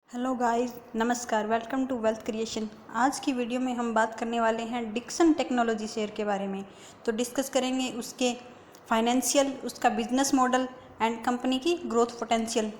Hello guys, नमस्कार। Welcome to wealth creation. आज की वीडियो में हम बात करने वाले हैं डिक्सन टेक्नोलॉजी शेयर के बारे में। तो डिस्कस करेंगे उसके फाइनेंशियल, उसका बिजनेस मॉडल एंड कंपनी की ग्रोथ पोटेंशियल।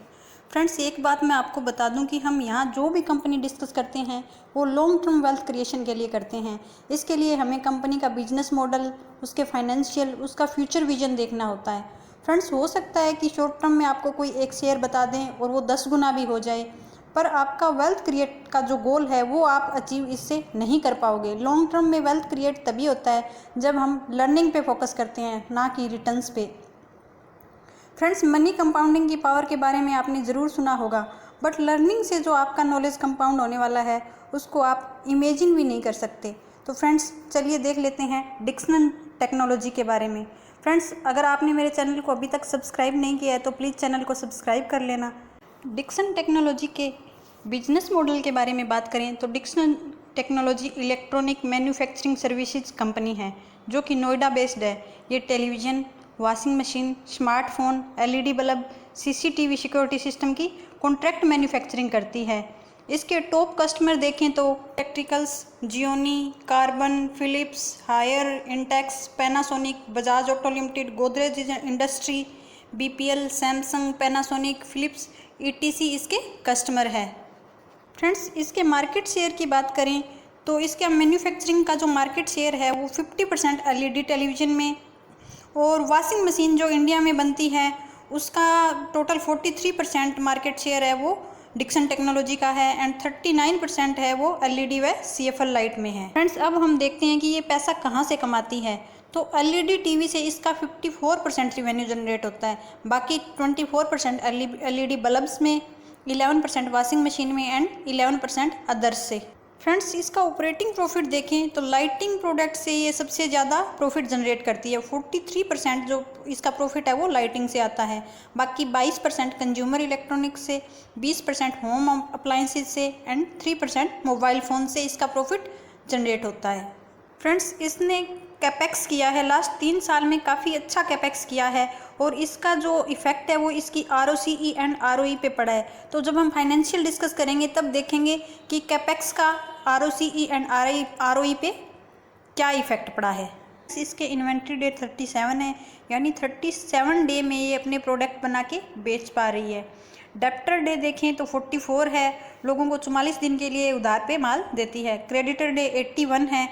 फ्रेंड्स, एक बात मैं आपको बता दूं कि हम यहाँ जो भी कंपनी डिस्कस करते हैं वो लॉन्ग टर्म वेल्थ क्रिएशन के लिए करते हैं। इसके लिए हमें कंपनी का बिजनेस मॉडल, उसके फाइनेंशियल, उसका फ्यूचर विजन देखना होता है। फ्रेंड्स, हो सकता है कि शॉर्ट टर्म में आपको कोई एक शेयर बता दें और वो 10 गुना भी हो जाए, पर आपका वेल्थ क्रिएट का जो गोल है वो आप अचीव इससे नहीं कर पाओगे। लॉन्ग टर्म में वेल्थ क्रिएट तभी होता है जब हम लर्निंग पे फोकस करते हैं, ना कि रिटर्न्स पे। फ्रेंड्स, मनी कंपाउंडिंग की पावर के बारे में आपने ज़रूर सुना होगा, बट लर्निंग से जो आपका नॉलेज कंपाउंड होने वाला है उसको आप इमेजिन भी नहीं कर सकते। तो फ्रेंड्स, चलिए देख लेते हैं डिक्सन टेक्नोलॉजी के बारे में। फ्रेंड्स, अगर आपने मेरे चैनल को अभी तक सब्सक्राइब नहीं किया है तो प्लीज़ चैनल को सब्सक्राइब कर लेना। डिक्सन टेक्नोलॉजी के बिजनेस मॉडल के बारे में बात करें तो Dixon technology electronic manufacturing services company है जो कि नोएडा बेस्ड है। ये television, washing machine, smartphone, LED bulb, CCTV security system की कॉन्ट्रैक्ट मैन्युफैक्चरिंग करती है। इसके टॉप कस्टमर देखें तो electricals, Gionee, Karbonn, Philips, Haier, Intex, Panasonic, Bajaj auto limited, Godrej industry, BPL, Samsung, Panasonic, Philips ETC इसके कस्टमर है। फ्रेंड्स, इसके मार्केट शेयर की बात करें तो इसके मैन्युफैक्चरिंग का जो मार्केट शेयर है वो 50% एलईडी टेलीविज़न में, और वॉशिंग मशीन जो इंडिया में बनती है उसका टोटल 43% मार्केट शेयर है वो डिक्सन टेक्नोलॉजी का है, एंड 39% है वो एलईडी व सीएफएल लाइट में है। फ्रेंड्स, अब हम देखते हैं कि ये पैसा कहाँ से कमाती है। तो एलईडी टीवी से इसका 54% रिवेन्यू जनरेट होता है, बाकी 24% एलईडी बल्ब्स में, 11% वॉशिंग मशीन में एंड 11% अदर्स से। फ्रेंड्स, इसका ऑपरेटिंग प्रॉफिट देखें तो लाइटिंग प्रोडक्ट से ये सबसे ज़्यादा प्रॉफिट जनरेट करती है। 43% जो इसका प्रॉफिट है वो लाइटिंग से आता है, बाकी 22% कंज्यूमर इलेक्ट्रॉनिक्स से, 20% होम अप्लायंसेज से एंड 3% मोबाइल फ़ोन से इसका प्रॉफिट जनरेट होता है। फ्रेंड्स, इसने कैपेक्स किया है, लास्ट 3 साल में काफ़ी अच्छा कैपेक्स किया है, और इसका जो इफ़ेक्ट है वो इसकी आरओसीई एंड आरओई पे पड़ा है। तो जब हम फाइनेंशियल डिस्कस करेंगे तब देखेंगे कि कैपेक्स का आरओसीई एंड आरओई पे क्या इफ़ेक्ट पड़ा है। इसके इन्वेंट्री डे 37 है, यानी 37 डे में ये अपने प्रोडक्ट बना के बेच पा रही है। डेप्टर डे देखें तो 44 है, लोगों को 44 दिन के लिए उधार पे माल देती है। क्रेडिटर डे 81 है,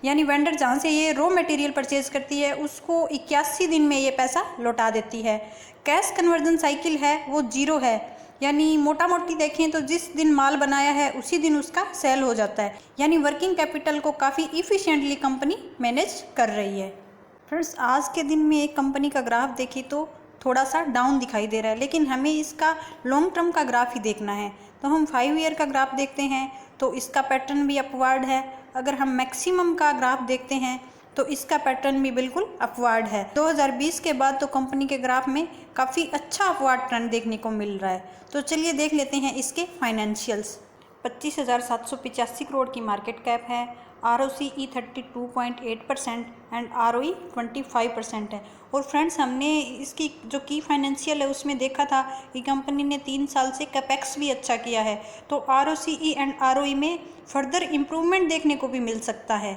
यानी वेंडर जहाँ से ये रॉ मटेरियल परचेज करती है उसको 81 दिन में ये पैसा लौटा देती है। कैश कन्वर्जन साइकिल है वो 0 है, यानी मोटा मोटी देखें तो जिस दिन माल बनाया है उसी दिन उसका सेल हो जाता है, यानी वर्किंग कैपिटल को काफ़ी इफ़िशिएंटली कंपनी मैनेज कर रही है। फ्रेंड्स, आज के दिन में एक कंपनी का ग्राफ देखिए तो थोड़ा सा डाउन दिखाई दे रहा है, लेकिन हमें इसका लॉन्ग टर्म का ग्राफ ही देखना है। तो हम 5 ईयर का ग्राफ देखते हैं तो इसका पैटर्न भी अपवर्ड है। अगर हम मैक्सिमम का ग्राफ देखते हैं तो इसका पैटर्न भी बिल्कुल अपवर्ड है। 2020 के बाद तो कंपनी के ग्राफ में काफ़ी अच्छा अपवर्ड ट्रेंड देखने को मिल रहा है। तो चलिए देख लेते हैं इसके फाइनेंशियल्स। 25,785 करोड़ की मार्केट कैप है, आरओसीई 32.8% एंड आरओई 25% है। और फ्रेंड्स, हमने इसकी जो की फाइनेंशियल है उसमें देखा था कि कंपनी ने 3 साल से कैपेक्स भी अच्छा किया है, तो आरओसीई एंड आरओई में फर्दर इम्प्रूवमेंट देखने को भी मिल सकता है।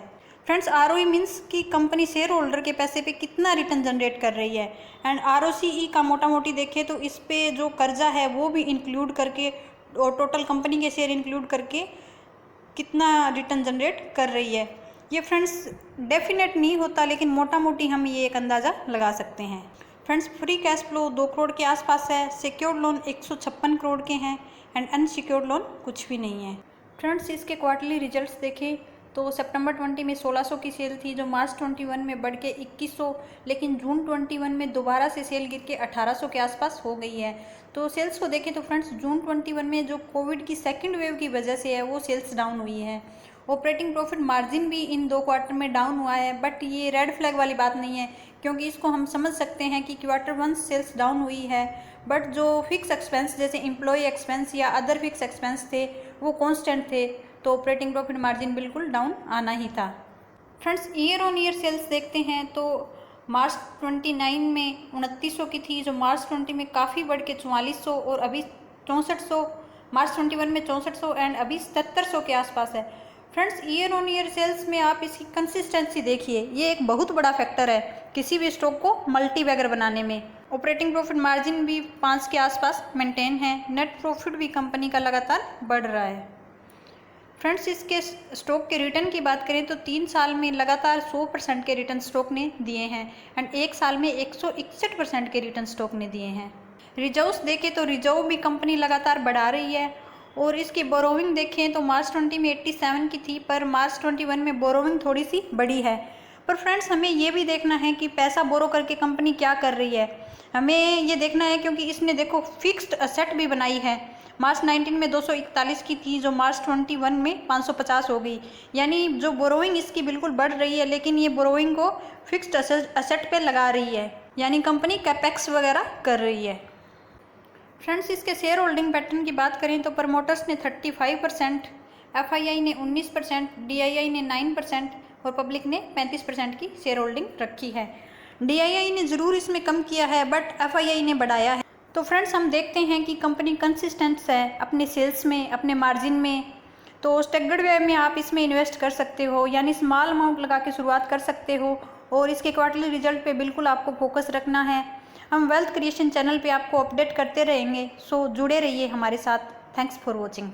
फ्रेंड्स, आरओई मीन्स कि कंपनी शेयर होल्डर के पैसे पे कितना रिटर्न जनरेट कर रही है, एंड आरओसीई का मोटा मोटी देखें तो इस पे जो कर्जा है वो भी इंक्लूड करके और टोटल कंपनी के शेयर इंक्लूड करके कितना रिटर्न जनरेट कर रही है। ये फ्रेंड्स डेफिनेट नहीं होता, लेकिन मोटा मोटी हम ये एक अंदाज़ा लगा सकते हैं। Friends, free cash flow 2 crore के आसपास है, सिक्योर्ड लोन 156 करोड़ के हैं एंड अनसिक्योर्ड लोन कुछ भी नहीं है। फ्रेंड्स, इसके क्वार्टरली रिजल्ट्स देखें तो सितंबर 20 में 1600 की सेल थी, जो मार्च 21 में बढ़ के 2100, लेकिन जून 21 में दोबारा से सेल गिर के 1800 के आसपास हो गई है। तो सेल्स को देखें तो फ्रेंड्स, जून 21 में जो कोविड की सेकंड वेव की वजह से है वो सेल्स डाउन हुई है। ऑपरेटिंग प्रॉफिट मार्जिन भी इन 2 क्वार्टर में डाउन हुआ है, बट ये रेड फ्लैग वाली बात नहीं है, क्योंकि इसको हम समझ सकते हैं कि Q1 सेल्स डाउन हुई है, बट जो फिक्स एक्सपेंस जैसे एम्प्लॉय एक्सपेंस या अदर फिक्स एक्सपेंस थे वो कॉन्स्टेंट थे, तो ऑपरेटिंग प्रॉफिट मार्जिन बिल्कुल डाउन आना ही था। Friends, year on year sales देखते हैं तो मार्च 29 में 2900 की थी, जो मार्च 20 में काफ़ी बढ़ के 4400 और अभी 6400 मार्च 21 में 6400 एंड अभी 7700 के आसपास है। Friends, year on year sales में आप इसकी कंसिस्टेंसी देखिए, ये एक बहुत बड़ा फैक्टर है किसी भी स्टॉक को मल्टी बैगर बनाने में। ऑपरेटिंग प्रॉफिट मार्जिन भी 5 के आसपास मेंटेन है। नेट प्रॉफिट भी कंपनी का लगातार बढ़ रहा है। फ्रेंड्स, इसके स्टॉक के रिटर्न की बात करें तो 3 साल में लगातार 100% के रिटर्न स्टॉक ने दिए हैं एंड 1 साल में 161% के रिटर्न स्टॉक ने दिए हैं। रिजर्व्स देखें तो रिजर्व भी कंपनी लगातार बढ़ा रही है और इसकी बोरोविंग देखें तो मार्च 20 में 87 की थी, पर मार्च 21 में बोरोविंग थोड़ी सी बढ़ी है। पर फ्रेंड्स, हमें ये भी देखना है कि पैसा बोरो करके कंपनी क्या कर रही है, हमें ये देखना है, क्योंकि इसने देखो फिक्स्ड असेट भी बनाई है। मार्च 19 में 241 की थी, जो मार्च 21 में 550 हो गई। यानी जो बोरोइंग इसकी बिल्कुल बढ़ रही है, लेकिन ये बोरोइंग को फिक्स्ड असेट पे लगा रही है, यानी कंपनी कैपेक्स वगैरह कर रही है। फ्रेंड्स, इसके शेयर होल्डिंग पैटर्न की बात करें तो प्रमोटर्स ने 35%, FII ने 19%, DII ने 9% और पब्लिक ने 35% की शेयर होल्डिंग रखी है। DII ने ज़रूर इसमें कम किया है, बट FII ने बढ़ाया है। तो फ्रेंड्स, हम देखते हैं कि कंपनी कंसिस्टेंट है अपने सेल्स में, अपने मार्जिन में। तो स्टैगर्ड वे में आप इसमें इन्वेस्ट कर सकते हो, यानी स्मॉल अमाउंट लगा के शुरुआत कर सकते हो और इसके क्वार्टरली रिजल्ट पे बिल्कुल आपको फोकस रखना है। हम वेल्थ क्रिएशन चैनल पे आपको अपडेट करते रहेंगे, सो जुड़े रहिए हमारे साथ। Thanks for watching.